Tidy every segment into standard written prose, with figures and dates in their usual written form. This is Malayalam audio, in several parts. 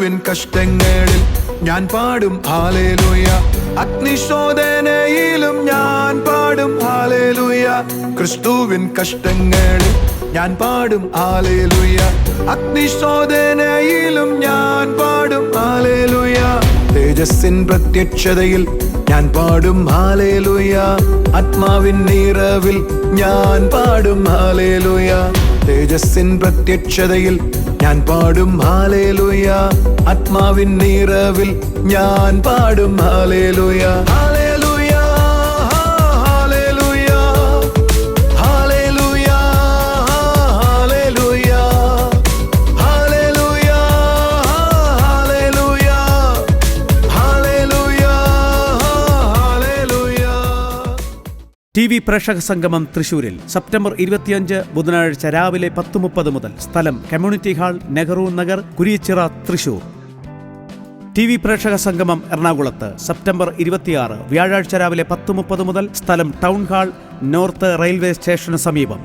ക്രിസ്തുവിൻ കഷ്ടങ്ങളിൽ ഞാൻ പാടും ഹല്ലേലൂയ. അഗ്നിശോധനയിലും ഞാൻ പാടും ഹല്ലേലൂയ. ക്രിസ്തുവിൻ കഷ്ടങ്ങളിൽ ഞാൻ പാടും ഹല്ലേലൂയ. അഗ്നിശോധനയിലും ഞാൻ പാടും ഹല്ലേലൂയ. തേജസ്സിൻ പ്രത്യക്ഷതയിൽ ഞാൻ പാടും ഹല്ലേലൂയ. ആത്മാവിൻ നിറവിൽ ഞാൻ പാടും ഹല്ലേലൂയ. തേജസ്സിൻ പ്രത്യക്ഷതയിൽ ഞാൻ പാടും ഹല്ലേലൂയ. ആത്മാവിൻ നിറവിൽ ഞാൻ പാടും hallelujah. Hallelujah, hallelujah, hallelujah, hallelujah, hallelujah, hallelujah, hallelujah, hallelujah. TV പ്രേക്ഷക സംഗമം തൃശൂരിൽ സെപ്റ്റംബർ 25 ബുധനാഴ്ച രാവിലെ 10:30 മുതൽ. സ്ഥലം community hall, Nehru Nagar, Kuriachira, Thrissur. TV പ്രേക്ഷക സംഗമം എറണാകുളത്ത് സെപ്റ്റംബർ 26 വ്യാഴാഴ്ച രാവിലെ 10:30 മുതൽ. സ്ഥലം ടൗൺ ഹാൾ, നോർത്ത് റെയിൽവേ സ്റ്റേഷന് സമീപം.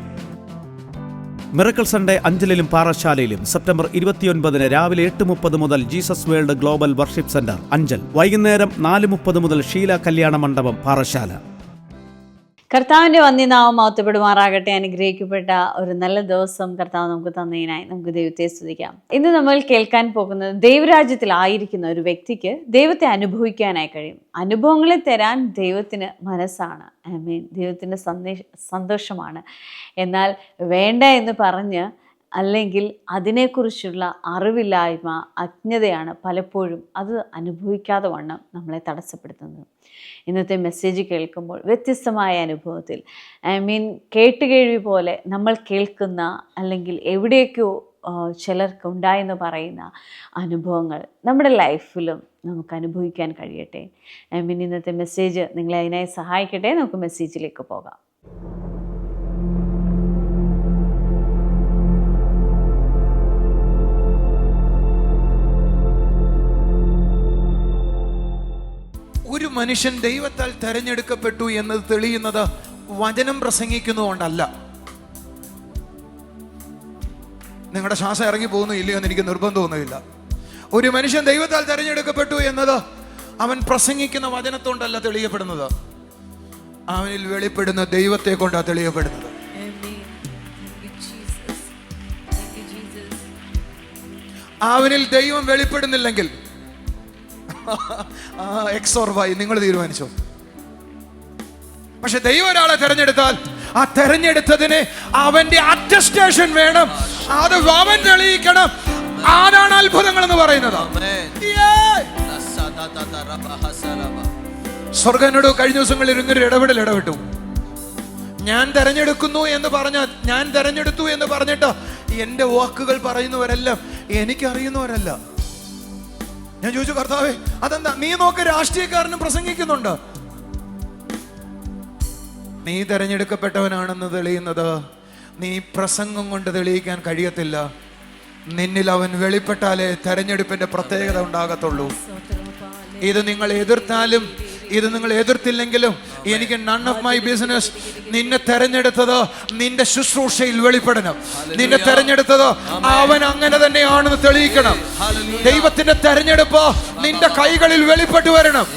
മിറക്കിൾ സൺഡേ അഞ്ചലിലും പാറശാലയിലും സെപ്റ്റംബർ 29 രാവിലെ 8:30 മുതൽ. Jesus world global worship centre Anchal. വൈകുന്നേരം 4:30 മുതൽ. ഷീല കല്യാണ മണ്ഡപം പാറശാല. കർത്താവിൻ്റെ വന്യനാമം മഹത്വപ്പെടുമാറാകട്ടെ. അനുഗ്രഹിക്കപ്പെട്ട ഒരു നല്ല ദിവസം കർത്താവ് നമുക്ക് തന്നതിനായി നമുക്ക് ദൈവത്തെ സ്തുതിക്കാം. ഇന്ന് നമ്മൾ കേൾക്കാൻ പോകുന്നത് ദൈവരാജ്യത്തിലായിരിക്കുന്ന ഒരു വ്യക്തിക്ക് ദൈവത്തെ അനുഭവിക്കാനായി കഴിയും. അനുഭവങ്ങളെ തരാൻ ദൈവത്തിന് മനസ്സാണ്. ആമേൻ. ദൈവത്തിൻ്റെ സന്തോഷമാണ്. എന്നാൽ വേണ്ട എന്ന് പറഞ്ഞ് അല്ലെങ്കിൽ അതിനെക്കുറിച്ചുള്ള അറിവില്ലായ്മ, അജ്ഞതയാണ് പലപ്പോഴും അത് അനുഭവിക്കാതെ വണ്ണം നമ്മളെ തടസ്സപ്പെടുത്തുന്നത്. ഇന്നത്തെ മെസ്സേജ് കേൾക്കുമ്പോൾ വ്യത്യസ്തമായ അനുഭവത്തിൽ, കേട്ടുകേഴ്വി പോലെ നമ്മൾ കേൾക്കുന്ന അല്ലെങ്കിൽ എവിടെയൊക്കെയോ ചിലർക്ക് ഉണ്ടായെന്ന് പറയുന്ന അനുഭവങ്ങൾ നമ്മുടെ ലൈഫിലും നമുക്ക് അനുഭവിക്കാൻ കഴിയട്ടെ. ഇന്നത്തെ മെസ്സേജ് നിങ്ങളെ അതിനായി സഹായിക്കട്ടെ. നമുക്ക് മെസ്സേജിലേക്ക് പോകാം. ഒരു മനുഷ്യൻ ദൈവത്താൽ തെരഞ്ഞെടുക്കപ്പെട്ടു എന്നത് തെളിയുന്നത് വചനം പ്രസംഗിക്കുന്നതുകൊണ്ടല്ല. നിങ്ങളുടെ ശ്വാസം ഇറങ്ങി പോകുന്നു ഇല്ലയോ എന്ന് എനിക്ക് നിർബന്ധമൊന്നുമില്ല. ഒരു മനുഷ്യൻ ദൈവത്താൽ തെരഞ്ഞെടുക്കപ്പെട്ടു എന്നത് അവൻ പ്രസംഗിക്കുന്ന വചനത്തോണ്ടല്ല തെളിയപ്പെടുന്നത്, അവനിൽ വെളിപ്പെടുന്ന ദൈവത്തെ കൊണ്ടാണ് തെളിയപ്പെടുന്നത്. അവനിൽ ദൈവം വെളിപ്പെടുന്നില്ലെങ്കിൽ എക്സ് ഓർ വൈ നിങ്ങൾ തീരുമാനിച്ചോ. പക്ഷെ ദൈവം ഒരാളെ തെരഞ്ഞെടുത്താൽ ആ തെരഞ്ഞെടുത്തതിന് അവന്റെ അറ്റസ്റ്റേഷൻ വേണം. അത് അവൻ തെളിയിക്കണം. അതാണ് അത്ഭുതങ്ങൾ എന്ന് പറയുന്നത്. സ്വർഗനോട് കഴിഞ്ഞ ദിവസങ്ങളിൽ ഇങ്ങനൊരു ഇടപെട്ടു. ഞാൻ തെരഞ്ഞെടുക്കുന്നു എന്ന് പറഞ്ഞ, ഞാൻ തെരഞ്ഞെടുത്തു എന്ന് പറഞ്ഞിട്ട് എന്റെ വാക്കുകൾ പറയുന്നവരെല്ലാം എനിക്കറിയുന്നവരല്ല. ഞാൻ ചോദിച്ചു, കർത്താവേ അതെന്താ? നീ നോക്ക്, രാഷ്ട്രീയക്കാരനും പ്രസംഗിക്കുന്നുണ്ട്. നീ തെരഞ്ഞെടുക്കപ്പെട്ടവനാണെന്ന് തെളിയുന്നത് നീ പ്രസംഗം കൊണ്ട് തെളിയിക്കാൻ കഴിയത്തില്ല. നിന്നിൽ അവൻ വെളിപ്പെട്ടാലേ തെരഞ്ഞെടുപ്പിന്റെ പ്രത്യേകത ഉണ്ടാകത്തുള്ളൂ. ഇത് നിങ്ങൾ എതിർത്താലും ഇത് നിങ്ങൾ എതിർത്തില്ലെങ്കിലും എനിക്ക് നൺ ഓഫ് മൈ ബിസിനസ്. നിന്നെ തെരഞ്ഞെടുത്തത് നിന്റെ ശുശ്രൂഷയിൽ വെളിപ്പെടണം. നിന്നെ തെരഞ്ഞെടുത്തത് അവൻ അങ്ങനെ തന്നെയാണെന്ന് തെളിയിക്കണം. ദൈവത്തിന്റെ തെരഞ്ഞെടുപ്പ് നിന്റെ കൈകളിൽ വെളിപ്പെട്ടു വരണം.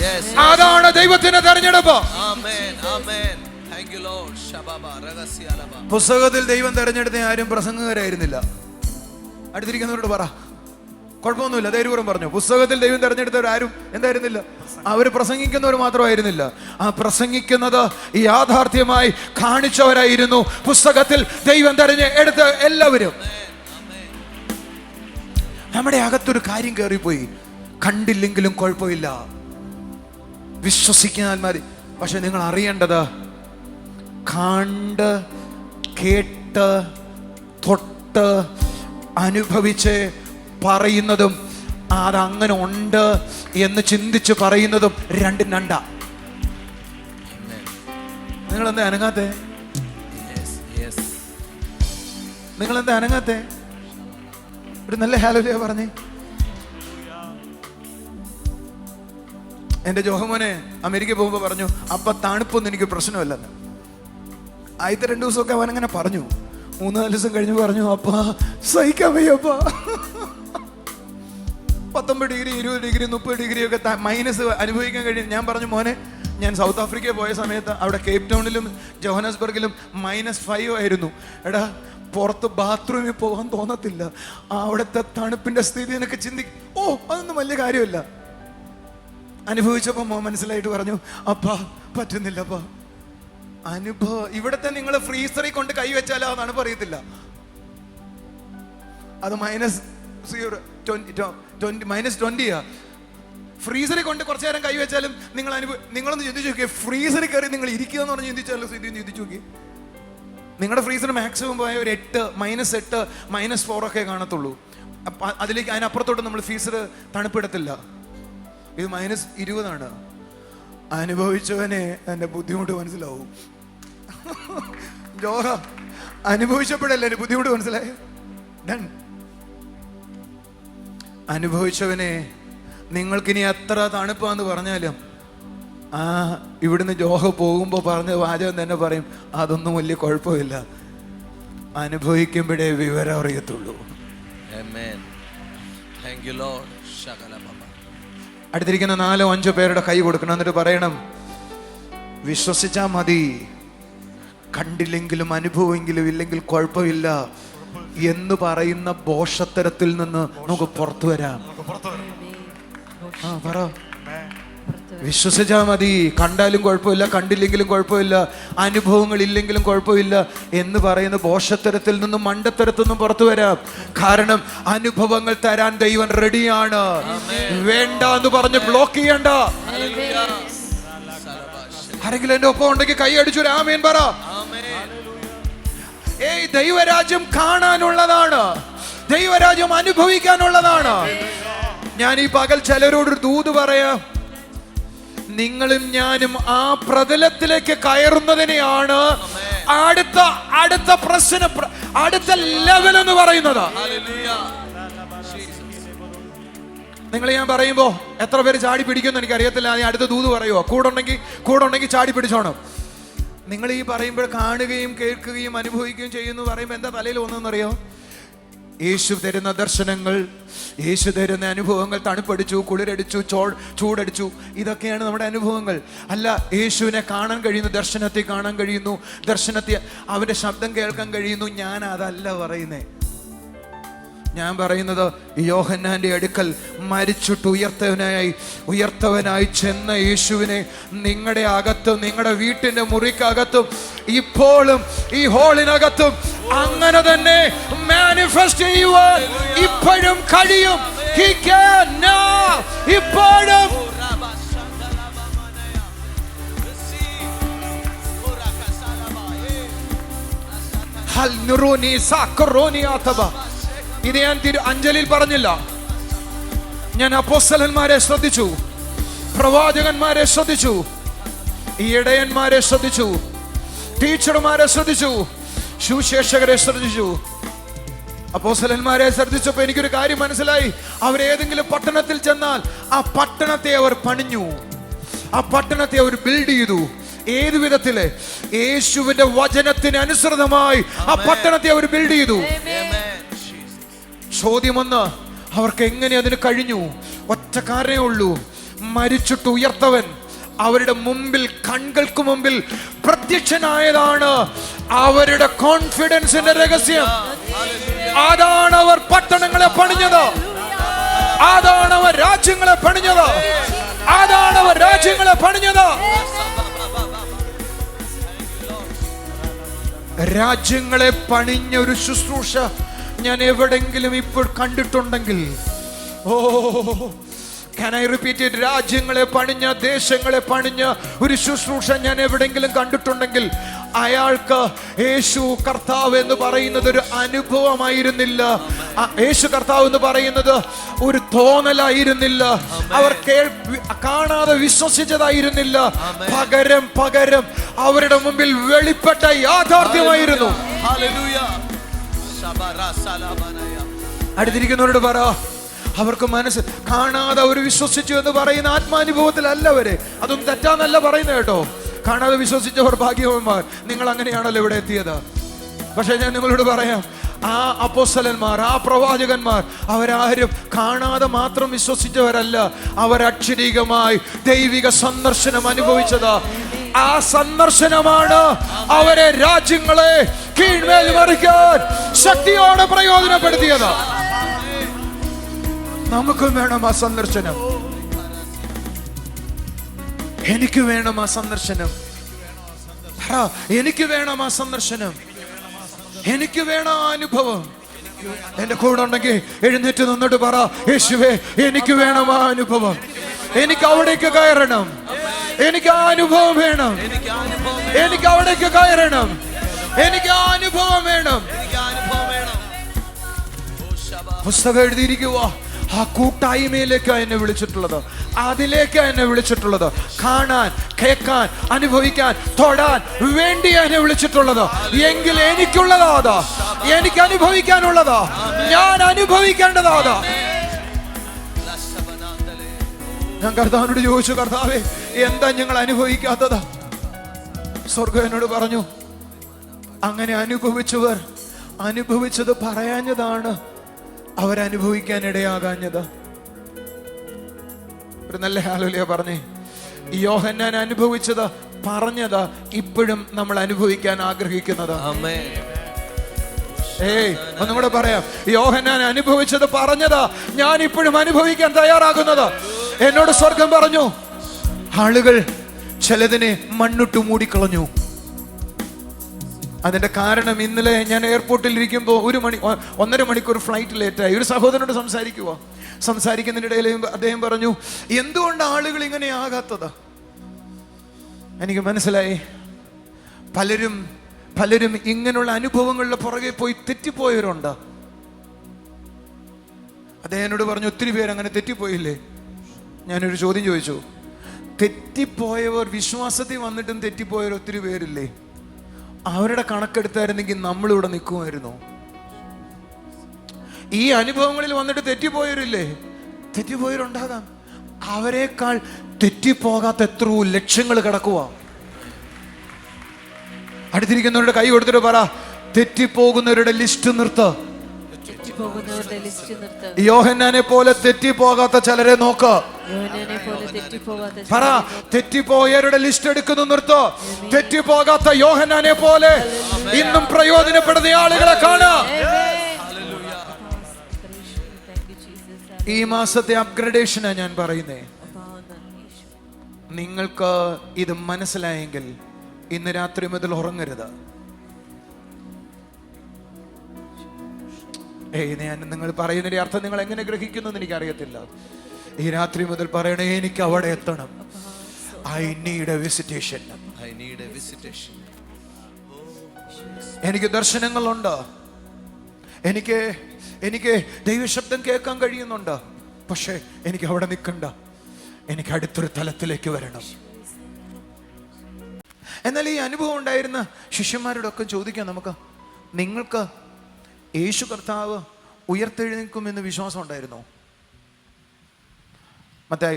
അതാണ് ദൈവത്തിന്റെ തെരഞ്ഞെടുപ്പ്. പുസ്തകത്തിൽ ദൈവം തെരഞ്ഞെടുത്ത ആരും പ്രസംഗകരായിരുന്നില്ല. അടുത്തിരിക്കുന്നവരോട് പറ, കുഴപ്പമൊന്നുമില്ല. ധൈര്യപൂർവ്വം പറഞ്ഞു. പുസ്തകത്തിൽ ദൈവം തെരഞ്ഞെടുത്തവരാരും എന്തായിരുന്നില്ല? അവർ പ്രസംഗിക്കുന്നവർ മാത്രമായിരുന്നില്ല. ആ പ്രസംഗിക്കുന്നത് യാഥാർത്ഥ്യമായി കാണിച്ചവരായിരുന്നു പുസ്തകത്തിൽ ദൈവം തെരഞ്ഞെടുത്ത എല്ലാവരും. നമ്മുടെ അകത്തൊരു കാര്യം കയറിപ്പോയി. കണ്ടില്ലെങ്കിലും കുഴപ്പമില്ല, വിശ്വസിക്കാൻ മതി. പക്ഷെ നിങ്ങൾ അറിയേണ്ടത്, കണ്ട് കേട്ട് തൊട്ട് അനുഭവിച്ച് പറയുന്നതും അതങ്ങനെ ഉണ്ട് എന്ന് ചിന്തിച്ച് പറയുന്നതും രണ്ടും രണ്ടാ. നിങ്ങളെന്താ അനങ്ങാത്തെ? നിങ്ങളെന്താ അനങ്ങാത്തെ? ഒരു നല്ല ഹല്ലേലൂയ പറഞ്ഞേ. എൻ്റെ ജോഹമോനെ അമേരിക്ക പോകുമ്പോൾ പറഞ്ഞു, അപ്പ തണുപ്പൊന്നും എനിക്ക് പ്രശ്നമല്ലെന്ന്. ആദ്യത്തെ 2 ദിവസമൊക്കെ അവൻ അങ്ങനെ പറഞ്ഞു. 3-4 ദിവസം കഴിഞ്ഞ് പറഞ്ഞു, അപ്പ സഹിക്കാൻ വയ്യപ്പ. 19 ഡിഗ്രി 20 ഡിഗ്രി 30 ഡിഗ്രി ഒക്കെ മൈനസ് അനുഭവിക്കാൻ കഴിയും. ഞാൻ പറഞ്ഞു, മോനെ, ഞാൻ സൗത്ത് ആഫ്രിക്കയിൽ പോയ സമയത്ത് അവിടെ കേപ്പ് ടൗണിലും ജോഹനസ്ബർഗിലും -5 ആയിരുന്നു. എടാ, പുറത്ത് ബാത്റൂമിൽ പോകാൻ തോന്നത്തില്ല. അവിടുത്തെ തണുപ്പിന്റെ സ്ഥിതി എനിക്ക് ഓ, അതൊന്നും വലിയ കാര്യമില്ല. അനുഭവിച്ചപ്പോ മനസ്സിലായിട്ട് പറഞ്ഞു, അപ്പാ പറ്റുന്നില്ലപ്പാ. ഇവിടത്തെ നിങ്ങൾ ഫ്രീസറിൽ കൊണ്ട് കൈവച്ചാലോ ആ തണുപ്പ് അറിയത്തില്ല. അത് -20 ഫ്രീസറിൽ കൊണ്ട് കുറച്ചു നേരം കൈവച്ചാലും നിങ്ങളൊന്ന് ചിന്തിച്ചു നോക്കിയേ. ഫ്രീസറിൽ കയറി നിങ്ങൾ ഇരിക്കുക എന്ന് പറഞ്ഞ് ചിന്തിച്ചാലും ചിന്തിച്ചു നോക്കി. നിങ്ങളുടെ ഫ്രീസർ മാക്സിമം പോയ ഒരു -8 -4 ഒക്കെ കാണത്തുള്ളൂ. അതിലേക്ക് അതിനപ്പുറത്തോട്ട് നമ്മൾ ഫ്രീസർ തണുപ്പിടത്തില്ല. ഇത് -20. അനുഭവിച്ചവനെ എൻ്റെ ബുദ്ധിമുട്ട് മനസ്സിലാവും. ജോഹ അനുഭവിച്ചപ്പോഴല്ലേ എൻ്റെ ബുദ്ധിമുട്ട് മനസ്സിലായ. ഡൺ. അനുഭവിച്ചവനെ നിങ്ങൾക്കിനി എത്ര തണുപ്പാന്ന് പറഞ്ഞാലും ഇവിടുന്ന് ജോഹ പോകുമ്പോൾ പറഞ്ഞ വാചകം തന്നെ പറയും, അതൊന്നും വലിയ കുഴപ്പമില്ല. അനുഭവിക്കുമ്പോഴേ വിവരം അറിയത്തുള്ളൂ. അടുത്തിരിക്കുന്ന 4-5 പേരുടെ കൈ കൊടുക്കണം. എന്നിട്ട് പറയണം, വിശ്വസിച്ചാ മതി, കണ്ടില്ലെങ്കിലും അനുഭവമെങ്കിലും ഇല്ലെങ്കിൽ കുഴപ്പമില്ല എന്ന് പറയുന്ന ബോഷത്തരത്തിൽ നിന്ന് നമുക്ക് പുറത്തു വരാം. പറ, വിശ്വസിച്ചാ മതി, കണ്ടാലും കുഴപ്പമില്ല, കണ്ടില്ലെങ്കിലും കുഴപ്പമില്ല, അനുഭവങ്ങൾ ഇല്ലെങ്കിലും കുഴപ്പമില്ല എന്ന് പറയുന്ന ബോഷത്തരത്തിൽ നിന്നും മണ്ടത്തരത്തിൽ നിന്നും പുറത്തു വരാം. കാരണം അനുഭവങ്ങൾ തരാൻ ദൈവം റെഡിയാണ്. വേണ്ട എന്ന് പറഞ്ഞ് ബ്ലോക്ക് ചെയ്യണ്ട. ആരെങ്കിലും എന്റെ ഒപ്പം ഉണ്ടെങ്കിൽ കൈ അടിച്ചു ആമേൻ പറ. ദൈവരാജ്യം കാണാനുള്ളതാണ്, ദൈവരാജ്യം അനുഭവിക്കാനുള്ളതാണ്. ഞാൻ ഈ പകൽ ചിലരോടൊരു ദൂത് പറയാം. നിങ്ങളും ഞാനും ആ പ്രതലത്തിലേക്ക് കയറുന്നതിനെയാണ് അടുത്ത പ്രശ്നം, അടുത്ത ലെവൽ എന്ന് പറയുന്നത്. നിങ്ങൾ ഞാൻ പറയുമ്പോ എത്ര പേര് ചാടി പിടിക്കുമെന്ന് എനിക്ക് അറിയത്തില്ല. നീ അടുത്ത ദൂത് പറയുമോ? കൂടെ ഉണ്ടെങ്കിൽ ചാടി പിടിച്ചോണം. നിങ്ങൾ ഈ പറയുമ്പോൾ കാണുകയും കേൾക്കുകയും അനുഭവിക്കുകയും ചെയ്യുന്നു പറയുമ്പോൾ എന്താ തലയിൽ ഒന്നെന്നറിയോ? യേശു തരുന്ന ദർശനങ്ങൾ, യേശു തരുന്ന അനുഭവങ്ങൾ, തണുപ്പടിച്ചു, കുളിരടിച്ചു, ചൂടടിച്ചു, ഇതൊക്കെയാണ് നമ്മുടെ അനുഭവങ്ങൾ. അല്ല, യേശുവിനെ കാണാൻ കഴിയുന്നു, ദർശനത്തെ കാണാൻ കഴിയുന്നു, ദർശനത്തെ അവന്റെ ശബ്ദം കേൾക്കാൻ കഴിയുന്നു. ഞാൻ അതല്ല പറയുന്നേ. ഞാൻ പറയുന്നത് യോഹന്നാന്റെ അടുക്കൽ മരിച്ചിട്ട് ഉയർത്തവനായി ചെന്ന യേശുവിനെ നിങ്ങളുടെ അകത്തും നിങ്ങളുടെ വീട്ടിന്റെ മുറിക്കകത്തും ഇപ്പോഴും ഈ ഹോളിനകത്തും അങ്ങനെ തന്നെ മാനിഫെസ്റ്റ് ചെയ്യുവാൻ ഇപ്പോഴും കഴിയും. He can now. ഇപ്പോഴും ഇത് ഞാൻ അഞ്ജലിയിൽ പറഞ്ഞില്ല. ഞാൻ അപ്പോസ്തലന്മാരെ ശ്രദ്ധിച്ചു, പ്രവാചകന്മാരെ ശ്രദ്ധിച്ചു, ഇടയന്മാരെ ശ്രദ്ധിച്ചു, ടീച്ചർമാരെ ശ്രദ്ധിച്ചു, സുവിശേഷകരെ ശ്രദ്ധിച്ചു. അപ്പോസ്തലന്മാരെ ശ്രദ്ധിച്ചപ്പോ എനിക്കൊരു കാര്യം മനസ്സിലായി. അവരേതെങ്കിലും പട്ടണത്തിൽ ചെന്നാൽ ആ പട്ടണത്തെ അവർ പണിഞ്ഞു, ആ പട്ടണത്തെ അവർ ബിൽഡ് ചെയ്തു. ഏതു വിധത്തില്? യേശുവിന്റെ വചനത്തിന് അനുസൃതമായി ആ പട്ടണത്തെ അവർ ബിൽഡ് ചെയ്തു. ചോദ്യമൊന്ന്, അവർക്ക് എങ്ങനെ അതിന് കഴിഞ്ഞു? ഒറ്റ കാരണേ ഉള്ളൂ, മരിച്ചിട്ട് ഉയർത്തവൻ അവരുടെ മുമ്പിൽ, കൺകൾക്ക് മുമ്പിൽ പ്രത്യക്ഷനായതാണ് അവരുടെ കോൺഫിഡൻസിന്റെ രഹസ്യം. അതാണ് അവർ പട്ടണങ്ങളെ പണിഞ്ഞത്, അതാണ് അവർ രാജ്യങ്ങളെ പണിഞ്ഞത്, അതാണ് അവർ രാജ്യങ്ങളെ പണിഞ്ഞത്. രാജ്യങ്ങളെ പണിഞ്ഞ ഒരു ശുശ്രൂഷ ഞാൻ എവിടെങ്കിലും ഇപ്പോൾ കണ്ടിട്ടുണ്ടെങ്കിൽ, can I repeat it? രാജ്യങ്ങളെ പണിഞ്ഞ, ദേശങ്ങളെ പണിഞ്ഞ ഒരു ശുശ്രൂഷ ഞാൻ എവിടെങ്കിലും കണ്ടിട്ടുണ്ടെങ്കിൽ അയാൾക്ക് യേശു കർത്താവ് എന്ന് പറയുന്നത് ഒരു അനുഭവമായിരുന്നില്ല. യേശു കർത്താവ് എന്ന് പറയുന്നത് ഒരു തോന്നലായിരുന്നില്ല, അവർ കാണാതെ വിശ്വസിച്ചതായിരുന്നില്ല. പകരം അവരുടെ മുമ്പിൽ വെളിപ്പെട്ട യാഥാർത്ഥ്യമായിരുന്നു. അടുത്തിരിക്കുന്നവരോട് പറ, അവർക്ക് മനസ്സ് കാണാതെ അവർ വിശ്വസിച്ചു എന്ന് പറയുന്ന ആത്മാനുഭവത്തിലല്ല അവര്. അതൊന്നും തെറ്റാന്നല്ല പറയുന്നത് കേട്ടോ. കാണാതെ വിശ്വസിച്ചവർ ഭാഗ്യവാന്മാർ. നിങ്ങൾ അങ്ങനെയാണല്ലോ ഇവിടെ എത്തിയത്. പക്ഷെ ഞാൻ നിങ്ങളോട് പറയാം, ആ അപ്പോസ്തലന്മാർ, ആ പ്രവാചകന്മാർ അവരാരും കാണാതെ മാത്രം വിശ്വസിച്ചവരല്ല. അവരക്ഷരീകമായി ദൈവിക സന്ദർശനം അനുഭവിച്ചത്. ആ സന്ദർശനമാണ് അവരെ രാജ്യങ്ങളെ കീഴ്മേൽ മറിക്കാൻ ശക്തിയോടെ പ്രയോജനപ്പെടുത്തിയത്. നമുക്കും വേണം ആ സന്ദർശനം. എനിക്ക് വേണം ആ സന്ദർശനം. എനിക്ക് വേണം ആ സന്ദർശനം. എനിക്ക് വേണം ആ അനുഭവം. എന്റെ കൂടെ ഉണ്ടെങ്കിൽ എഴുന്നേറ്റ് നിന്നിട്ട് പറ, യേശുവേ എനിക്ക് വേണം ആ അനുഭവം. എനിക്ക് അവിടേക്ക് കയറണം. എനിക്ക് ആ അനുഭവം വേണം. എനിക്ക് അവിടേക്ക് കയറണം. എനിക്ക് ആ അനുഭവം വേണം. പുസ്തകം എഴുതിയിരിക്കുക, ആ കൂട്ടായ്മയിലേക്കാ എന്നെ വിളിച്ചിട്ടുള്ളത്. അതിലേക്കാ എന്നെ വിളിച്ചിട്ടുള്ളത്. കാണാൻ, കേൾക്കാൻ, അനുഭവിക്കാൻ, തൊടാൻ വേണ്ടിയാ എന്നെ വിളിച്ചിട്ടുള്ളത്. എങ്കിൽ എനിക്കുള്ളതാ അതാ. എനിക്ക് അനുഭവിക്കാനുള്ളതാ. ഞാൻ അനുഭവിക്കേണ്ടതാ അതാ. ഞാൻ കർത്താവിനോട് ചോദിച്ചു, കർത്താവേ എന്താ ഞങ്ങൾ അനുഭവിക്കാത്തത്? സ്വർഗ്ഗം എന്നോട് പറഞ്ഞു, അങ്ങനെ അനുഭവിച്ചവർ അനുഭവിച്ചത് പറയാഞ്ഞതാണ് അവരനുഭവിക്കാൻ ഇടയാകാഞ്ഞത്. ഒരു നല്ല ഹല്ലേലൂയ പറഞ്ഞേ. യോഹന്നാൻ അനുഭവിച്ചത് പറഞ്ഞത് ഇപ്പോഴും നമ്മൾ അനുഭവിക്കാൻ ആഗ്രഹിക്കുന്നത്. ഒന്നും കൂടെ പറയാം. യോഹന്നാൻ അനുഭവിച്ചത് പറഞ്ഞത് ഞാൻ ഇപ്പോഴും അനുഭവിക്കാൻ തയ്യാറാകുന്നത്. എന്നോട് സ്വർഗം പറഞ്ഞു, ആളുകൾ ചിലതിനെ മണ്ണിട്ട് മൂടിക്കളഞ്ഞു. അതിന്റെ കാരണം, ഇന്നലെ ഞാൻ എയർപോർട്ടിൽ ഇരിക്കുമ്പോൾ 1.5 മണിക്കൂർ ഫ്ലൈറ്റ് ലേറ്റായി. ഒരു സഹോദരനോട് സംസാരിക്കുന്നതിനിടയിൽ അദ്ദേഹം പറഞ്ഞു, എന്തുകൊണ്ട് ആളുകൾ ഇങ്ങനെ ആകാത്തത്? എനിക്ക് മനസ്സിലായി, പലരും ഇങ്ങനെയുള്ള അനുഭവങ്ങളുടെ പുറകെ പോയി തെറ്റിപ്പോയവരുണ്ട്. അദ്ദേഹം എന്നോട് പറഞ്ഞു, ഒത്തിരി പേര് അങ്ങനെ തെറ്റിപ്പോയില്ലേ? ഞാനൊരു ചോദ്യം ചോദിച്ചു, തെറ്റിപ്പോയവർ, വിശ്വാസത്തിൽ വന്നിട്ടും തെറ്റിപ്പോയവർ ഒത്തിരി പേരില്ലേ? അവരുടെ കണക്കെടുത്തായിരുന്നെങ്കിൽ നമ്മളിവിടെ നിൽക്കുമായിരുന്നു. ഈ അനുഭവങ്ങളിൽ വന്നിട്ട് തെറ്റിപ്പോയവരില്ലേ? തെറ്റിപ്പോയവരുണ്ടാകാം. അവരെക്കാൾ തെറ്റിപ്പോകാത്ത എത്രയോ ലക്ഷങ്ങൾ കിടക്കുക. അടുത്തിരിക്കുന്നവരുടെ കൈ കൊടുത്തിട്ട് പറ, തെറ്റിപ്പോകുന്നവരുടെ ലിസ്റ്റ് നിർത്ത്. യോഹന്നാനെ പോലെ തെറ്റിപ്പോകാത്ത ചിലരെ നോക്ക്. പറ, തെറ്റിപ്പോയവരുടെ ലിസ്റ്റ് എടുക്കുന്നു നിർത്തോ. തെറ്റിപ്പോകാത്ത യോഹന്നാനെ പോലെ ഇന്നും പ്രയോജനപ്പെടുന്ന ആളുകളെ കാണാം. ഈ മാസത്തെ അപ്ഗ്രഡേഷനാ ഞാൻ പറയുന്നേ. നിങ്ങൾക്ക് ഇത് മനസ്സിലായെങ്കിൽ ഇന്ന് രാത്രി മുതൽ ഉറങ്ങരുത്. ഞാൻ നിങ്ങൾ പറയുന്നതിന്റെ അർത്ഥം നിങ്ങൾ എങ്ങനെ ഗ്രഹിക്കുന്നു എന്ന് എനിക്കറിയത്തില്ല. ഈ രാത്രി മുതൽ പറയണേ, എനിക്ക് അവിടെ എത്തണം. I need A visitation. എനിക്ക് ദർശനങ്ങളുണ്ട്. എനിക്ക് ദൈവശബ്ദം കേൾക്കാൻ കഴിയുന്നുണ്ട്. പക്ഷെ എനിക്ക് അവിടെ നിൽക്കണ്ട. എനിക്ക് അടുത്തൊരു തലത്തിലേക്ക് വരണം. എന്നാൽ ഈ അനുഭവം ഉണ്ടായിരുന്ന ശിഷ്യന്മാരോടൊക്കെ ചോദിക്കാം നമുക്ക്, നിങ്ങൾക്ക് യേശു കർത്താവ് ഉയർത്തെഴുന്നേൽക്കുമെന്ന് വിശ്വാസം ഉണ്ടായിരുന്നോ?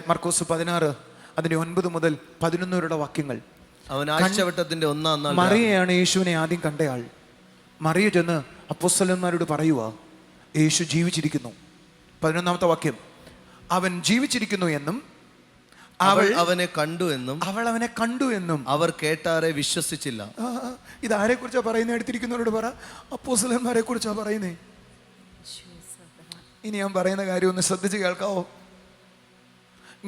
മർക്കോസ് 16 അതിന്റെ 9 മുതൽ 11 വരെയുള്ള വാക്യങ്ങൾ. അവൻ ആഴ്ചവട്ടത്തിന്റെ 1-ാം നാൾ മറിയയാണ് യേശുവിനെ ആദ്യം കണ്ടയാൾ. മറിയ ചെന്ന് അപ്പോസ്തലന്മാരോട് പറയുക, യേശു ജീവിച്ചിരിക്കുന്നു. 11-ാമത്തെ വാക്യം, അവൻ ജീവിച്ചിരിക്കുന്നു എന്നും അവൾ അവനെ കണ്ടു എന്നും അവർ കേട്ടാരെ വിശ്വസിച്ചില്ല. ഇതാരെ കുറിച്ചാ പറയുന്നത്? എടുത്തിരിക്കുന്നവരോട് പറ, അപ്പോസ്തലന്മാരെ കുറിച്ചാ പറയുന്നേ. ഇനി ഞാൻ പറയുന്ന കാര്യം ഒന്ന് ശ്രദ്ധിച്ച് കേൾക്കാവോ?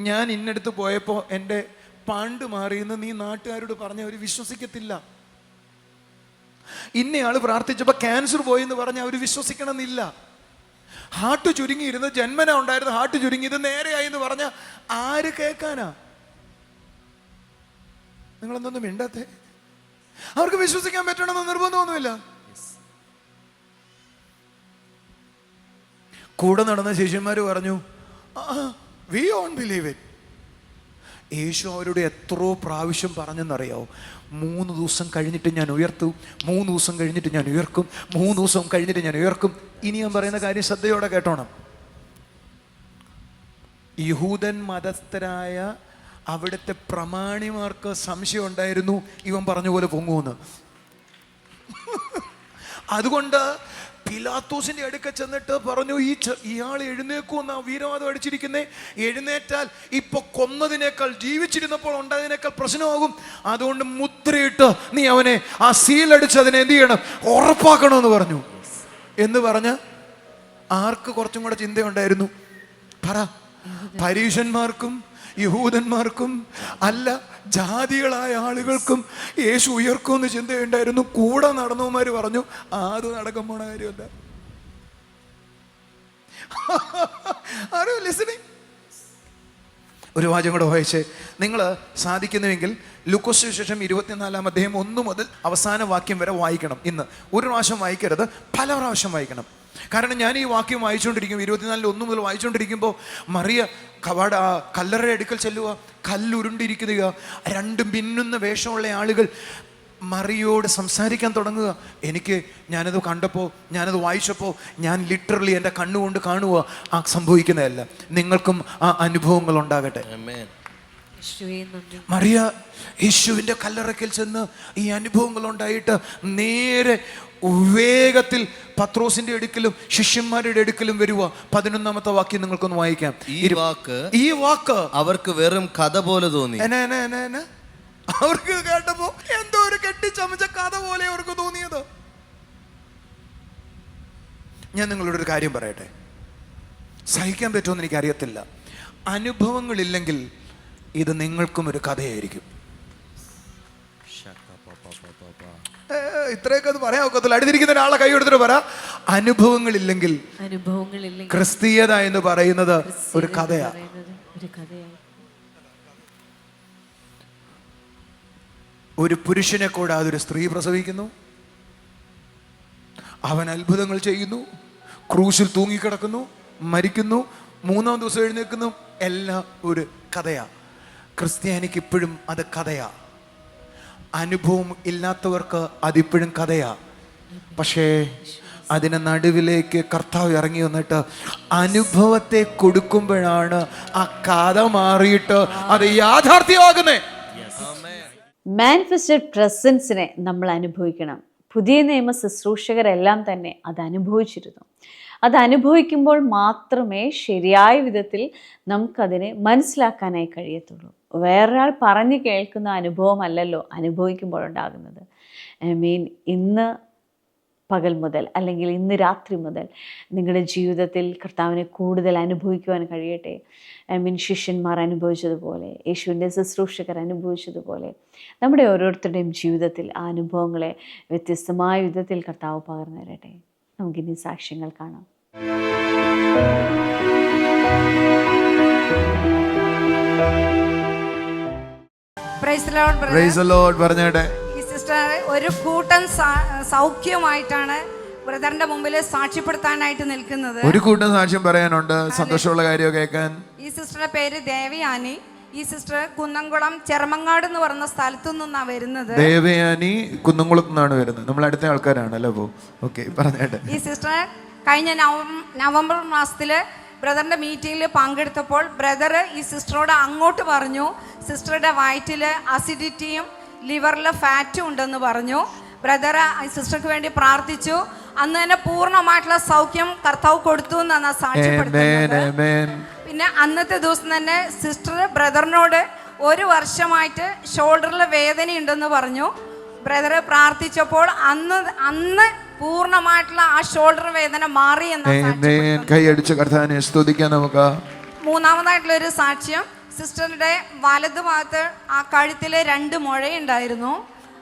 ഞാൻ ഇന്നടുത്ത് പോയപ്പോ എൻ്റെ പാണ്ട് മാറിയെന്ന് നീ നാട്ടുകാരോട് പറഞ്ഞ അവർ വിശ്വസിക്കത്തില്ല. ഇന്നയാള് പ്രാർത്ഥിച്ചപ്പോ ക്യാൻസർ പോയെന്ന് പറഞ്ഞ അവർ വിശ്വസിക്കണമെന്നില്ല. ഹാർട്ട് ചുരുങ്ങിയിരുന്ന്, ജന്മന ഉണ്ടായിരുന്ന ഹാർട്ട് ചുരുങ്ങി, ഇത് നേരെയായി എന്ന് പറഞ്ഞ ആര് കേൾക്കാനാ? നിങ്ങളെന്തൊന്നും മിണ്ടാത്തെ? അവർക്ക് വിശ്വസിക്കാൻ പറ്റണമെന്ന് നിർബന്ധമൊന്നുമില്ല. കൂടെ നടന്ന ശിഷ്യന്മാര് പറഞ്ഞു, വി ഓൺ ബിലീവ് ഇറ്റ്. യേശു അവരോട് എത്രയോ പ്രാവശ്യം പറഞ്ഞെന്നറിയാവോ? 3 ദിവസം കഴിഞ്ഞിട്ട് ഞാൻ ഉയർത്തും, 3 ദിവസം കഴിഞ്ഞിട്ട് ഞാൻ ഉയർക്കും, 3 ദിവസം കഴിഞ്ഞിട്ട് ഞാൻ ഉയർക്കും. ഇനി ഞാൻ പറയുന്ന കാര്യം ശ്രദ്ധയോടെ കേട്ടോണം. യഹൂദൻ മതസ്ഥരായ അവിടുത്തെ പ്രമാണിമാർക്ക് സംശയം ഉണ്ടായിരുന്നു, ഇവൻ പറഞ്ഞ പോലെ പൊങ്ങുമെന്ന്. അതുകൊണ്ട് പിലാത്തോസിന്റെ അടുക്ക ചെന്നിട്ട് പറഞ്ഞു, ഇയാൾ എഴുന്നേക്കുമെന്നാ വീരവാദം അടിച്ചിരിക്കുന്നേ, എഴുന്നേറ്റാൽ ഇപ്പൊ കൊന്നതിനേക്കാൾ ജീവിച്ചിരുന്നപ്പോൾ ഉണ്ടായതിനേക്കാൾ പ്രശ്നമാകും, അതുകൊണ്ട് മുദ്രയിട്ട് നീ അവനെ ആ സീലടിച്ച് അതിനെ എന്ത് ചെയ്യണം, ഉറപ്പാക്കണമെന്ന് പറഞ്ഞു. എന്ന് പറഞ്ഞ് ആർക്ക് കുറച്ചും കൂടെ ചിന്തയുണ്ടായിരുന്നു? പറ. പരീശന്മാർക്കും യഹൂദന്മാർക്കും അല്ല, ജാതികളായ ആളുകൾക്കും യേശു ഉയർക്കുമെന്ന് ചിന്തയുണ്ടായിരുന്നു. കൂടെ നടന്നവന്മാര് പറഞ്ഞു അത് നടക്കാൻ പോണ കാര്യമല്ല. ആരോ ലിസണിങ്. ഒരു വാചകം കൂടെ വായിച്ചേ. നിങ്ങൾ സാധിക്കുന്നുവെങ്കിൽ ലൂക്കോസ് സുവിശേഷം 24 അധ്യായം 1 മുതൽ അവസാന വാക്യം വരെ വായിക്കണം. ഇന്ന് ഒരു പ്രാവശ്യം വായിക്കരുത്, പല പ്രാവശ്യം വായിക്കണം. കാരണം ഞാൻ ഈ വാക്യം വായിച്ചുകൊണ്ടിരിക്കും, 24:1 മുതൽ വായിച്ചുകൊണ്ടിരിക്കുമ്പോൾ മറിയ കല്ലറയുടെ അടുക്കൽ ചെല്ലുക, കല്ലുരുണ്ടിരിക്കുക, 2 മിന്നുന്ന വേഷമുള്ള ആളുകൾ മറിയോട് സംസാരിക്കാൻ തുടങ്ങുക. ഞാനത് കണ്ടപ്പോൾ, ഞാനത് വായിച്ചപ്പോൾ ഞാൻ ലിറ്ററലി എൻ്റെ കണ്ണുകൊണ്ട് കാണുക, ആ സംഭവിക്കുന്നതല്ല. നിങ്ങൾക്കും ആ അനുഭവങ്ങൾ ഉണ്ടാകട്ടെ. മറിയ യേശുവിൻ്റെ കല്ലറയ്ക്കൽ ചെന്ന് ഈ അനുഭവങ്ങൾ ഉണ്ടായിട്ട് നേരെ വേഗത്തിൽ പത്രോസിന്റെ അടുക്കലും ശിഷ്യന്മാരുടെ അടുക്കലും വരുക. 11-ാമത്തെ വാക്യം നിങ്ങൾക്കൊന്ന് വായിക്കാം. ഈ വാക്ക് അവർക്ക് വെറും കഥ പോലെ തോന്നി. അവർക്ക് കേട്ടപ്പോ എന്തോ ഒരു കെട്ടിച്ചമച്ച കഥ പോലെ അവർക്ക് തോന്നിയത്. ഞാൻ നിങ്ങളോടൊരു കാര്യം പറയട്ടെ, സഹിക്കാൻ പറ്റുമെന്ന് എനിക്കറിയത്തില്ല. അനുഭവങ്ങളില്ലെങ്കിൽ ഇത് നിങ്ങൾക്കും ഒരു കഥയായിരിക്കും. ഇത്രയൊക്കെ അത് പറയാൻ ഒക്കത്തില്ല. അടുത്തിരിക്കുന്ന ഒരാളെ കൈ എടുത്തിട്ട് പറ, അനുഭവങ്ങളില്ലെങ്കിൽ ക്രിസ്തീയത എന്ന് പറയുന്നത് ഒരു കഥയാ. ഒരു പുരുഷനെ കൂടാതെ ഒരു സ്ത്രീ പ്രസവിക്കുന്നു, അവൻ അത്ഭുതങ്ങൾ ചെയ്യുന്നു, ക്രൂശിൽ തൂങ്ങിക്കിടക്കുന്നു, മരിക്കുന്നു, 3-ാം ദിവസം എഴുന്നേൽക്കുന്നു. എല്ലാം ഒരു കഥയാ. ക്രിസ്ത്യാനിക്ക് ഇപ്പോഴും അത് കഥയാ. അനുഭവം ഇല്ലാത്തവർക്ക് അതിപ്പോഴും കഥയാ. പക്ഷേ അതിന് നടുവിലേക്ക് കർത്താവ് ഇറങ്ങി വന്നിട്ട് അനുഭവത്തെ കൊടുക്കുമ്പോഴാണ് ആ കഥ മാറിയിട്ട് അത് യാഥാർത്ഥ്യമാകുന്നേ. മാനിഫെസ്റ്റഡ് പ്രസൻസിനെ നമ്മൾ അനുഭവിക്കണം. പുതിയ നിയമ ശുശ്രൂഷകരെല്ലാം തന്നെ അത് അനുഭവിച്ചിരുന്നു. അത് അനുഭവിക്കുമ്പോൾ മാത്രമേ ശരിയായ വിധത്തിൽ നമുക്കതിനെ മനസ്സിലാക്കാനായി കഴിയത്തുള്ളൂ. വേറൊരാൾ പറഞ്ഞു കേൾക്കുന്ന അനുഭവമല്ലല്ലോ അനുഭവിക്കുമ്പോഴുണ്ടാകുന്നത്. ഇന്ന് പകൽ മുതൽ അല്ലെങ്കിൽ ഇന്ന് രാത്രി മുതൽ നിങ്ങളുടെ ജീവിതത്തിൽ കർത്താവിനെ കൂടുതൽ അനുഭവിക്കുവാൻ കഴിയട്ടെ. ശിഷ്യന്മാർ അനുഭവിച്ചതുപോലെ, യേശുവിൻ്റെ ശുശ്രൂഷകർ അനുഭവിച്ചതുപോലെ നമ്മുടെ ഓരോരുത്തരുടെയും ജീവിതത്തിൽ ആ അനുഭവങ്ങളെ വ്യത്യസ്തമായ വിധത്തിൽ കർത്താവ് പകർന്നു തരട്ടെ. നമുക്കിനി സാക്ഷ്യങ്ങൾ കാണാം. ഈ സിസ്റ്റർ ഒരു കൂട്ടം സൗഖ്യമായിട്ടാണ് ബ്രദറിന്റെ മുമ്പിൽ സാക്ഷ്യപ്പെടുത്താനായിട്ട് നിൽക്കുന്നത്. ഒരു കൂട്ടം സാക്ഷ്യം പറയാനുണ്ട്, സന്തോഷമുള്ള കാര്യം കേൾക്കാൻ. ഈ സിസ്റ്ററുടെ പേര് ദേവയാനി. ഈ സിസ്റ്റർ കുന്നംകുളം ചെറമങ്ങാട് എന്ന് പറയുന്ന സ്ഥലത്തു നിന്നാണ് വരുന്നത്. ദേവയാനി കുന്നംകുളത്ത് നിന്നാണ് വരുന്നത്. നമ്മൾ അടുത്ത ആൾക്കാരാണല്ലോ. പറഞ്ഞേട്ടെ. ഈ സിസ്റ്റർ കഴിഞ്ഞ നവംബർ മാസത്തില് ബ്രദറിന്റെ മീറ്റിംഗിൽ പങ്കെടുത്തപ്പോൾ ബ്രദർ ഈ സിസ്റ്ററോട് അങ്ങോട്ട് പറഞ്ഞു, സിസ്റ്ററുടെ വയറ്റില് അസിഡിറ്റിയും ലിവറിൽ ഫാറ്റും ഉണ്ടെന്ന് പറഞ്ഞു. ബ്രദർ സിസ്റ്റർക്ക് വേണ്ടി പ്രാർത്ഥിച്ചു. അന്ന് തന്നെ പൂർണ്ണമായിട്ടുള്ള സൗഖ്യം കർത്താവ് കൊടുത്തു എന്നാണ് സാക്ഷ്യപ്പെടുത്തുന്നത്. പിന്നെ അന്നത്തെ ദിവസം തന്നെ സിസ്റ്റർ ബ്രദറിനോട് 1 വർഷമായിട്ട് ഷോൾഡറിൽ വേദന ഉണ്ടെന്ന് പറഞ്ഞു. ബ്രദർ പ്രാർത്ഥിച്ചപ്പോൾ അന്ന് പൂർണ്ണമായിട്ടുള്ള ആ ഷോൾഡർ വേദന മാറി എന്ന് കൈയടിച്ച് കർത്താവിനെ സ്തുതിക്കാൻ നമുക്ക്. 3-ാമതായിട്ടുള്ള ഒരു സാക്ഷ്യം, സിസ്റ്ററുടെ വലതു ഭാഗത്ത് ആ കഴുത്തില് 2 മുഴയുണ്ടായിരുന്നു.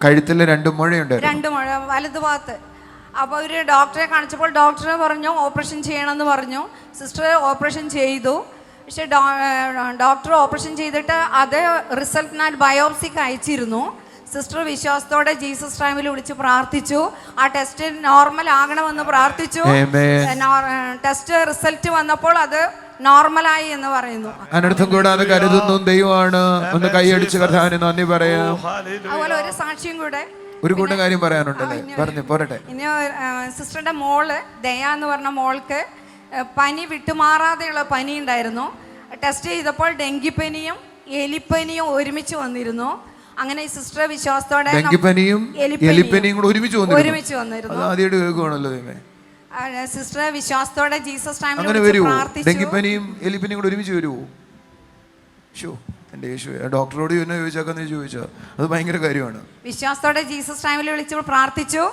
കഴുത്തില് 2 മുഴയുണ്ട്. 2 മുഴ വലതു ഭാഗത്ത്. അപ്പോൾ ഒരു ഡോക്ടറെ കാണിച്ചപ്പോൾ ഡോക്ടർ പറഞ്ഞു ഓപ്പറേഷൻ ചെയ്യണമെന്ന് പറഞ്ഞു. സിസ്റ്റർ ഓപ്പറേഷൻ ചെയ്തു. പക്ഷെ ഡോക്ടർ ഓപ്പറേഷൻ ചെയ്തിട്ട് അത് റിസൾട്ടിനായിട്ട് ബയോപ്സിക്ക് അയച്ചിരുന്നു. സിസ്റ്റർ വിശ്വാസത്തോടെ ജീസസ് ടൈമിൽ വിളിച്ച് പ്രാർത്ഥിച്ചു. ആ ടെസ്റ്റ് നോർമൽ ആകണമെന്ന് പ്രാർത്ഥിച്ചു. ടെസ്റ്റ് റിസൾട്ട് വന്നപ്പോൾ അത് നോർമലായി എന്ന് പറയുന്നു. അനർത്ഥം കൂടാതെ കരുതുന്നു ദൈവമാണ്. ഒന്ന് കൈയടിച്ച് കർത്താവിന് നന്ദി പറയാം. അതുപോലെ ഒരു സാക്ഷ്യം കൂടെ, ഒരു കൂട്ടം കാര്യം പറയാനുണ്ടല്ലേ, പറഞ്ഞു പോരട്ടെ. ഇനി സിസ്റ്ററുടെ മോള് ദയ എന്ന് പറഞ്ഞ മോൾക്ക് പനി വിട്ടുമാറാതെയുള്ള പനി ഉണ്ടായിരുന്നു. ടെസ്റ്റ് ചെയ്തപ്പോൾ ഡെങ്കിപ്പനിയും എലിപ്പനിയും ഒരുമിച്ച് വന്നിരുന്നു. അങ്ങനെ ഈ സിസ്റ്റർ വിശ്വാസത്തോടെ ഡെങ്കിപ്പനിയും എലിപ്പനിയും കൂടെ ഒരുമിച്ച് വന്നിരുന്നു. ആദ്യമായിട്ട് കേൾക്കുവാണല്ലോ. സിസ്റ്റർ വിശ്വാസത്തോടെ ജീസസ് ടൈമിൽ അങ്ങനെ വിളിച്ച് വരുമോ? പ്രാർത്ഥിച്ചു. ഡെങ്കിപ്പനിയും എലിപ്പനിയും കൂടെ ഒരുമിച്ച് വരുമോ? ഷോ എൻ്റെ യേശു, ഡോക്ടറോട് എന്നെ ചോദിച്ചാൽ ചോദിച്ചാൽ അത് ഭയങ്കര കാര്യമാണ്. വിശ്വാസത്തോടെ ജീസസ് ടൈമിൽ വിളിച്ച് പ്രാർത്ഥിച്ചു.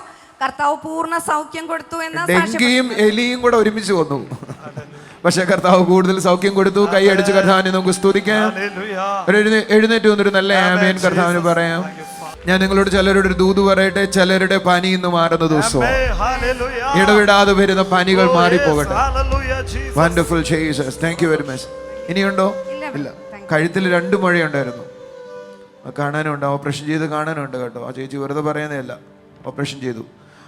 കർത്താവ് പൂർണ്ണ സൗഖ്യം കൊടുത്തു എന്ന് ഡെങ്കിയും എലിയും കൂടെ ഒരുമിച്ച് വന്നു. പക്ഷെ കർത്താവ് കൂടുതൽ സൗഖ്യം കൊടുത്തു. കൈ അടിച്ച് കർത്താവിനെ നമുക്ക് സ്തുതിക്കാം. എഴുന്നേറ്റ് വന്നൊരു നല്ല ആമേൻ കർത്താവിന് പറയാം. ഞാൻ നിങ്ങളോട് ചിലരുടെ ഒരു ദൂത് പറയട്ടെ. ചിലരുടെ പനി ഇന്ന് മാറുന്ന ദിവസവും ഇടവിടാതെ വരുന്ന പനികൾ മാറിപ്പോകട്ടെ. Wonderful Jesus, thank you very much. ഇനിയുണ്ടോ? ഇല്ല. കഴുത്തിൽ 2 മുഴയുണ്ടായിരുന്നു. കാണാനുണ്ട്, ഓപ്പറേഷൻ ചെയ്ത് കാണാനുണ്ട് കേട്ടോ. ആ ചേച്ചി വെറുതെ പറയുന്നതല്ല, ഓപ്പറേഷൻ ചെയ്തു.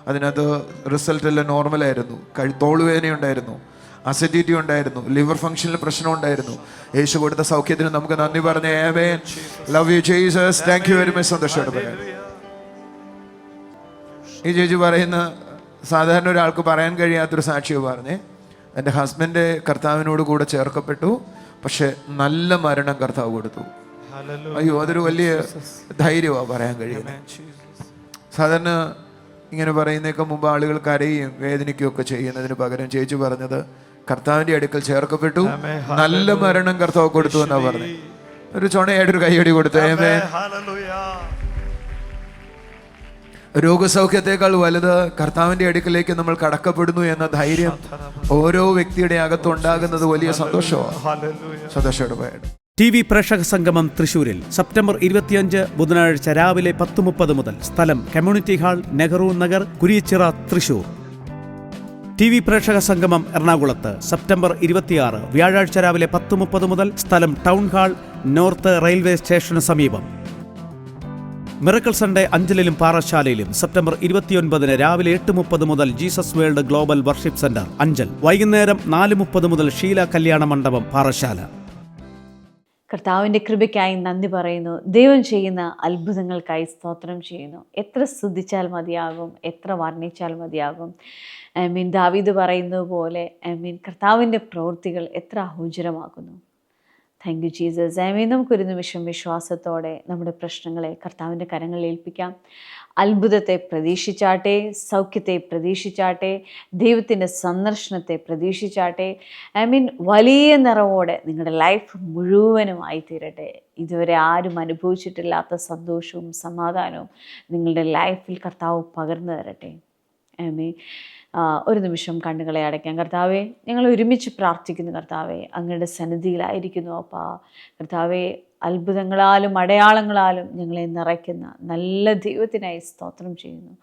അതിനകത്ത് റിസൾട്ട് എല്ലാം നോർമലായിരുന്നു. തോളുവേദനയുണ്ടായിരുന്നു, അസിഡിറ്റി ഉണ്ടായിരുന്നു, ലിവർ ഫംഗ്ഷനിൽ പ്രശ്നം ഉണ്ടായിരുന്നു. യേശു കൊടുത്ത സൗഖ്യത്തിന് നമുക്ക് നന്ദി പറഞ്ഞേ. Amen. Love you Jesus, thank you very much. സന്തോഷമായിട്ട് പറയാം. ഈ ചേച്ചി പറയുന്ന സാധാരണ ഒരാൾക്ക് പറയാൻ കഴിയാത്തൊരു സാക്ഷിയോ പറഞ്ഞേ. എൻ്റെ ഹസ്ബൻഡ് കർത്താവിനോട് കൂടെ ചേർക്കപ്പെട്ടു, പക്ഷെ നല്ല മരണം കർത്താവ് കൊടുത്തു. അയ്യോ, അതൊരു വലിയ ധൈര്യമാണ് പറയാൻ കഴിയുന്നത്. സാധാരണ ഇങ്ങനെ പറയുന്നതിനൊക്കെ മുമ്പ് ആളുകൾ കരയും വേദനിക്കുകയൊക്കെ ചെയ്യുന്നതിന് പകരം ചേച്ചി പറഞ്ഞത് കർത്താവിന്റെ അടുക്കൽ ചേർക്കപ്പെട്ടു, നല്ല മരണം കർത്താവ് കൊടുത്തു എന്നാ പറഞ്ഞു. ഒരു ചുണയായിട്ടൊരു കൈയടി കൊടുത്തു. രോഗസൗഖ്യത്തെക്കാൾ വലുത് കർത്താവിന്റെ അടുക്കലേക്ക് നമ്മൾ കടക്കപ്പെടുന്നു എന്ന ധൈര്യം ഓരോ വ്യക്തിയുടെ അകത്തുണ്ടാകുന്നത് വലിയ സന്തോഷമാണ്. സന്തോഷത്തോടെ പോയത്. TV പ്രേക്ഷക സംഗമം തൃശൂരിൽ സെപ്റ്റംബർ 25 ബുധനാഴ്ച രാവിലെ 10:30 മുതൽ. സ്ഥലം community hall, Nehru Nagar, Kuriachira, Thrissur. TV പ്രേക്ഷക സംഗമം എറണാകുളത്ത് സെപ്റ്റംബർ 26 വ്യാഴാഴ്ച രാവിലെ 10:30 മുതൽ. സ്ഥലം ടൗൺ ഹാൾ, നോർത്ത് റെയിൽവേ സ്റ്റേഷന് സമീപം. മിറക്കിൾ സൺഡേ അഞ്ചലിലും പാറശാലയിലും സെപ്റ്റംബർ 29 രാവിലെ 8:30 മുതൽ. Jesus world global worship centre, Anchal. വൈകുന്നേരം 4:30 മുതൽ. ഷീല കല്യാണ മണ്ഡപം, പാറശാല. കർത്താവിൻ്റെ കൃപയ്ക്കായി നന്ദി പറയുന്നു. ദൈവം ചെയ്യുന്ന അത്ഭുതങ്ങൾക്കായി സ്തോത്രം ചെയ്യുന്നു. എത്ര സ്തുതിച്ചാൽ മതിയാകും, എത്ര വർണ്ണിച്ചാൽ മതിയാകും. ദാവീദ് പറയുന്നത് പോലെ കർത്താവിൻ്റെ പ്രവൃത്തികൾ എത്ര അഹോചരമാകുന്നു. Thank you Jesus. നമുക്കൊരു നിമിഷം വിശ്വാസത്തോടെ നമ്മുടെ പ്രശ്നങ്ങളെ കർത്താവിൻ്റെ കരങ്ങളിൽ ഏൽപ്പിക്കാം. അത്ഭുതത്തെ പ്രതീക്ഷിച്ചാട്ടെ, സൗഖ്യത്തെ പ്രതീക്ഷിച്ചാട്ടെ, ദൈവത്തിൻ്റെ സന്ദർശനത്തെ പ്രതീക്ഷിച്ചാട്ടെ. വലിയ നിറവോടെ നിങ്ങളുടെ ലൈഫ് മുഴുവനുമായി തീരട്ടെ. ഇതുവരെ ആരും അനുഭവിച്ചിട്ടില്ലാത്ത സന്തോഷവും സമാധാനവും നിങ്ങളുടെ ലൈഫിൽ കർത്താവ് പകർന്നു തരട്ടെ. ഒരു നിമിഷം കണ്ണുകളെ അടയ്ക്കാം. കർത്താവെ, ഞങ്ങൾ ഒരുമിച്ച് പ്രാർത്ഥിക്കുന്നു. കർത്താവെ, അങ്ങയുടെ സന്നിധിയിലായിരിക്കുന്നു. അപ്പാ കർത്താവെ, അത്ഭുതങ്ങളാലും അടയാളങ്ങളാലും ഞങ്ങളെ നിറയ്ക്കുന്ന നല്ല ദൈവത്തിനായി സ്തോത്രം ചെയ്യുന്നു.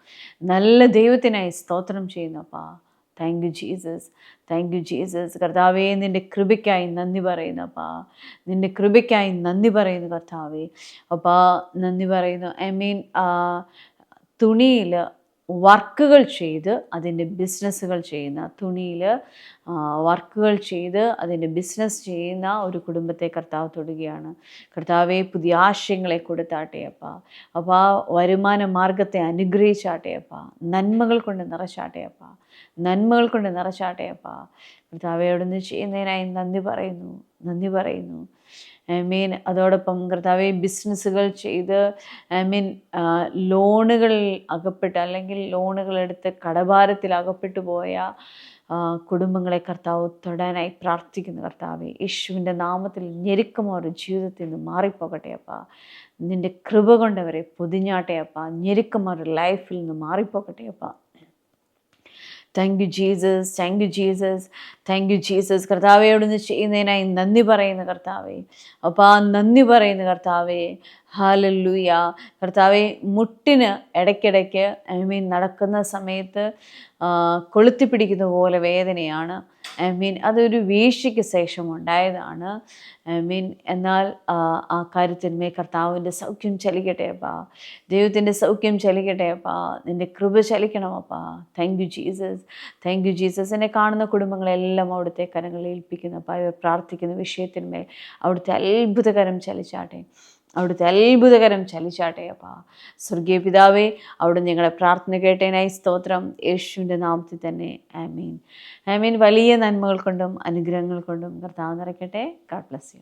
നല്ല ദൈവത്തിനായി സ്തോത്രം ചെയ്യുന്നു. അപ്പാ thank you Jesus, thank you Jesus. കർത്താവെ, നിൻ്റെ കൃപയ്ക്കായി നന്ദി പറയുന്നു. അപ്പാ നിൻ്റെ കൃപയ്ക്കായി നന്ദി പറയുന്നു. കർത്താവെ, അപ്പാ നന്ദി പറയുന്നു. തുണിയിൽ വർക്കുകൾ ചെയ്ത് അതിൻ്റെ ബിസിനസ്സുകൾ ചെയ്യുന്ന, തുണിയിൽ വർക്കുകൾ ചെയ്ത് അതിൻ്റെ ബിസിനസ് ചെയ്യുന്ന ഒരു കുടുംബത്തെ കർത്താവ് തൊടുകയാണ്. കർത്താവെ, പുതിയ ആശയങ്ങളെ കൊടുത്താട്ടെ അപ്പാ. അപ്പോൾ ആ വരുമാന മാർഗത്തെ അനുഗ്രഹിച്ചാട്ടെ അപ്പാ. നന്മകൾ കൊണ്ട് നിറച്ചാട്ടെ അപ്പാ. നന്മകൾ കൊണ്ട് നിറച്ചാട്ടെ അപ്പാ. കർത്താവെ, അവിടുന്ന് ചെയ്യുന്നതിനായി നന്ദി പറയുന്നു, നന്ദി പറയുന്നു. അതോടൊപ്പം കർത്താവെ, ബിസിനസ്സുകൾ ചെയ്ത് ലോണുകളിൽ അകപ്പെട്ട് അല്ലെങ്കിൽ ലോണുകളെടുത്ത് കടഭാരത്തിൽ അകപ്പെട്ടു പോയ കുടുംബങ്ങളെ കർത്താവ് തൊടാനായി പ്രാർത്ഥിക്കുന്നു. കർത്താവെ, യേശുവിൻ്റെ നാമത്തിൽ ഞെരുക്കം അവരുടെ ജീവിതത്തിൽ നിന്ന് മാറിപ്പോകട്ടെ അപ്പാ. നിൻ്റെ കൃപ കൊണ്ടവരെ പൊതിഞ്ഞാട്ടെ അപ്പാ. ഞെരുക്കം അവരുടെ ലൈഫിൽ നിന്ന് മാറിപ്പോകട്ടെ അപ്പാ. Thank you Jesus, thank U Jesus, thank you Jesus. കർത്താവെ, അവിടുന്ന് ചെയ്യുന്നതിനായി നന്ദി പറയുന്നു. കർത്താവെ, അപ്പോൾ ആ നന്ദി പറയുന്നു. കർത്താവെ, ഹല്ലേലൂയ. കർത്താവെ, മുട്ടിന് ഇടയ്ക്കിടയ്ക്ക് നടക്കുന്ന സമയത്ത് കൊളുത്തി പിടിക്കുന്ന പോലെ വേദനയാണ്. അതൊരു വീഴ്ചയ്ക്ക് ശേഷം ഉണ്ടായതാണ്. എന്നാൽ ആ കാര്യത്തിന്മേൽ കർത്താവിൻ്റെ സൗഖ്യം ചലിക്കട്ടെ അപ്പാ. ദൈവത്തിൻ്റെ സൗഖ്യം ചലിക്കട്ടെ അപ്പാ. നിൻ്റെ കൃപ ചലിക്കണം അപ്പാ. Thank you Jesus, thank you Jesus. എന്നെ കാണുന്ന കുടുംബങ്ങളെല്ലാം അവിടുത്തെ കരങ്ങളിൽ ഏൽപ്പിക്കുന്നു അപ്പാ. ഇവർ പ്രാർത്ഥിക്കുന്ന വിഷയത്തിന്മേൽ അവിടുത്തെ അത്ഭുതകരം ചലിച്ചാട്ടെ, അവിടുത്തെ അത്ഭുതകരം ചലിച്ചാട്ടെ അപ്പാ. സ്വർഗീയ പിതാവേ, അവിടുന്ന് ഞങ്ങളെ പ്രാർത്ഥന കേട്ടതിനായി സ്തോത്രം. യേശുവിൻ്റെ നാമത്തിൽ തന്നെ ആമീൻ, ആമീൻ. വലിയ നന്മകൾ കൊണ്ടും അനുഗ്രഹങ്ങൾ കൊണ്ടും കർത്താവ് നിറയ്ക്കട്ടെ. God bless you.